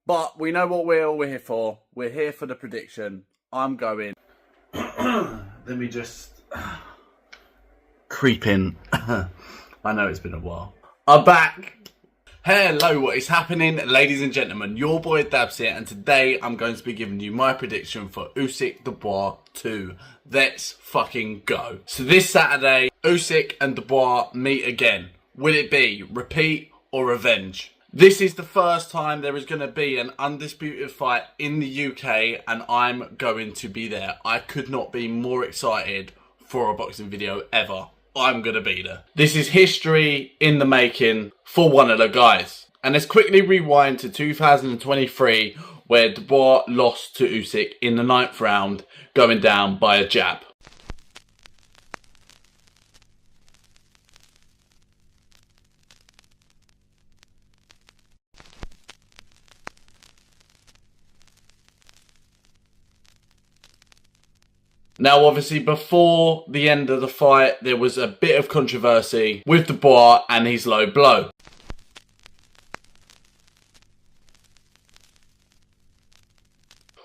But we know what we're here for. We're here for the prediction. I'm going. Let me just creep in. I know it's been a while. I'm back. Hello, what is happening, ladies and gentlemen? Your boy Dabz here, and today I'm going to be giving you my prediction for USYK DUBOIS 2. Let's fucking go. So this Saturday, USYK and DUBOIS meet again. Will it be repeat or revenge? This is the first time there is going to be an undisputed fight in the UK, and I'm going to be there. I could not be more excited for a boxing video ever. I'm going to be there. This is history in the making for one of the guys. And let's quickly rewind to 2023, where DUBOIS lost to USYK in the 9th round, going down by a jab. Now, obviously, before the end of the fight, there was a bit of controversy with DUBOIS and his low blow.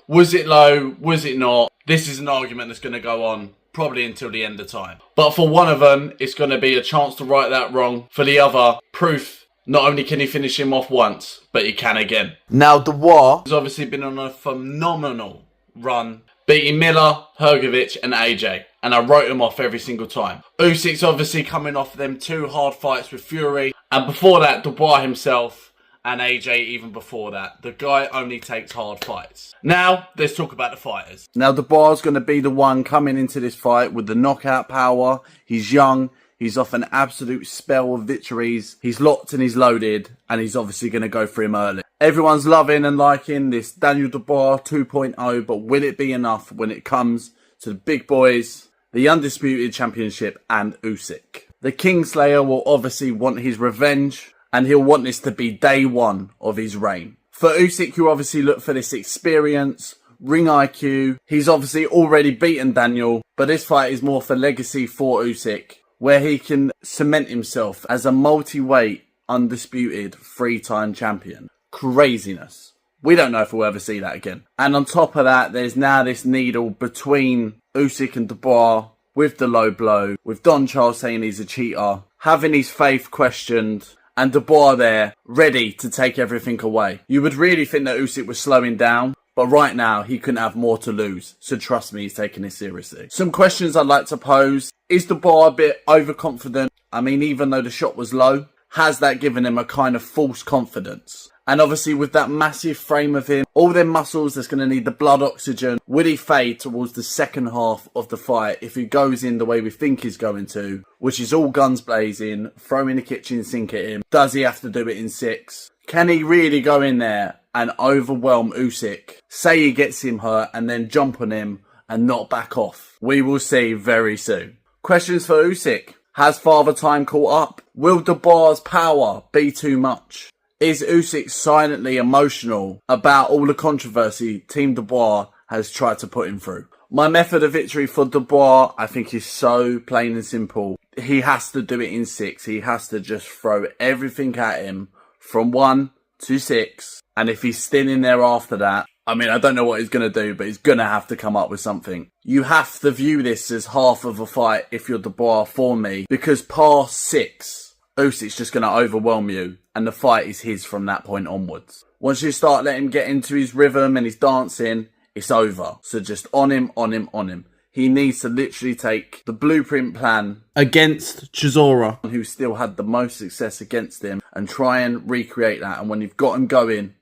Was it low? Was it not? This is an argument that's going to go on probably until the end of time. But for one of them, it's going to be a chance to right that wrong. For the other, proof. Not only can he finish him off once, but he can again. Now, DUBOIS has obviously been on a phenomenal run, beating Miller, Hrgovic and AJ. And I wrote him off every single time. USYK's obviously coming off them 2 hard fights with Fury. And before that, DUBOIS himself and AJ even before that. The guy only takes hard fights. Now, let's talk about the fighters. Now, DUBOIS is going to be the one coming into this fight with the knockout power. He's young. He's off an absolute spell of victories. He's locked and he's loaded. And he's obviously going to go for him early. Everyone's loving and liking this Daniel DUBOIS 2.0, but will it be enough when it comes to the big boys, the Undisputed Championship and USYK? The Kingslayer will obviously want his revenge, and he'll want this to be day one of his reign. For USYK, you obviously look for this experience, ring IQ. He's obviously already beaten Daniel, but this fight is more for legacy for USYK, where he can cement himself as a multi-weight, undisputed, 3-time champion. Craziness. We don't know if we'll ever see that again. And on top of that, there's now this needle between USYK and DUBOIS with the low blow, with Don Charles saying he's a cheater, having his faith questioned, and DUBOIS there, ready to take everything away. You would really think that USYK was slowing down, but right now, he couldn't have more to lose. So trust me, he's taking this seriously. Some questions I'd like to pose. Is DUBOIS a bit overconfident? I mean, even though the shot was low, has that given him a kind of false confidence? And obviously with that massive frame of him, all them muscles that's going to need the blood oxygen, will he fade towards the second half of the fight if he goes in the way we think he's going to, which is all guns blazing, throwing the kitchen sink at him? Does he have to do it in 6? Can he really go in there and overwhelm USYK? Say he gets him hurt and then jump on him and not back off. We will see very soon. Questions for USYK. Has Father Time caught up? Will DUBOIS' power be too much? Is USYK silently emotional about all the controversy Team DUBOIS has tried to put him through? My method of victory for DUBOIS, I think, is so plain and simple. He has to do it in 6. He has to just throw everything at him from 1 to 6. And if he's still in there after that, I mean, I don't know what he's going to do, but he's going to have to come up with something. You have to view this as half of a fight if you're DUBOIS for me, because past 6, USYK's just going to overwhelm you, and the fight is his from that point onwards. Once you start letting him get into his rhythm and his dancing, it's over. So just on him, on him, on him. He needs to literally take the blueprint plan against Chisora, who still had the most success against him, and try and recreate that. And when you've got him going,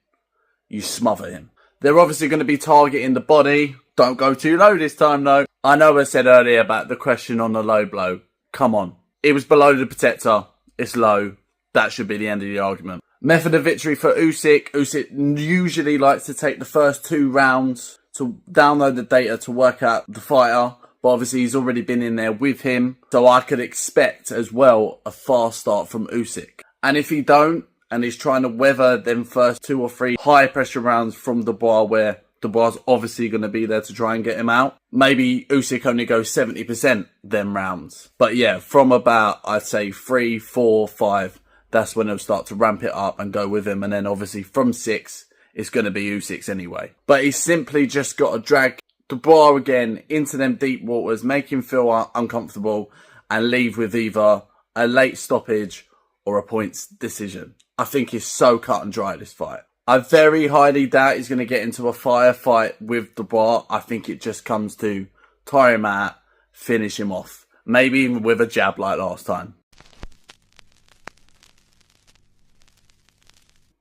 you smother him. They're obviously going to be targeting the body. Don't go too low this time, though. I know I said earlier about the question on the low blow. Come on. It was below the protector. It's low. That should be the end of the argument. Method of victory for USYK. USYK usually likes to take the first 2 rounds to download the data to work out the fighter. But obviously he's already been in there with him. So I could expect as well a fast start from USYK. And if he don't, and he's trying to weather them first 2 or 3 high pressure rounds from DUBOIS, where DUBOIS obviously going to be there to try and get him out. Maybe USYK only goes 70% them rounds. But yeah, from about, I'd say 3, 4, 5, that's when he'll start to ramp it up and go with him. And then obviously from 6, it's going to be Usyk anyway. But he's simply just got to drag Dubois again into them deep waters, make him feel uncomfortable, and leave with either a late stoppage or a points decision. I think it's so cut and dry, this fight. I very highly doubt he's going to get into a firefight with Dubois. I think it just comes to tire him out, finish him off. Maybe even with a jab like last time.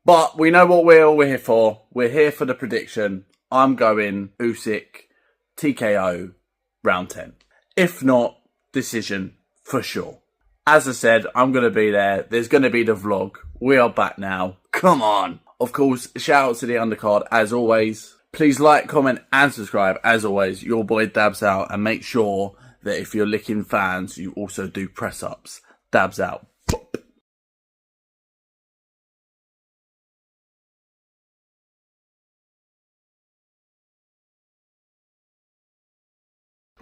But we know what we're here for. We're here for the prediction. I'm going Usyk TKO round 10. If not, decision for sure. As I said, I'm going to be there. There's going to be the vlog. We are back now. Come on. Of course, shout out to the undercard as always. Please like, comment and subscribe as always. Your boy Dabs out, and make sure that if you're licking fans, you also do press ups. Dabs out.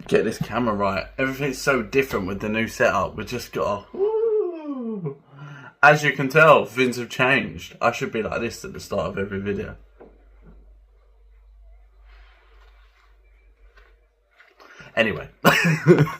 Get this camera right. Everything's so different with the new setup. We just got to... As you can tell, things have changed. I should be like this at the start of every video. Anyway.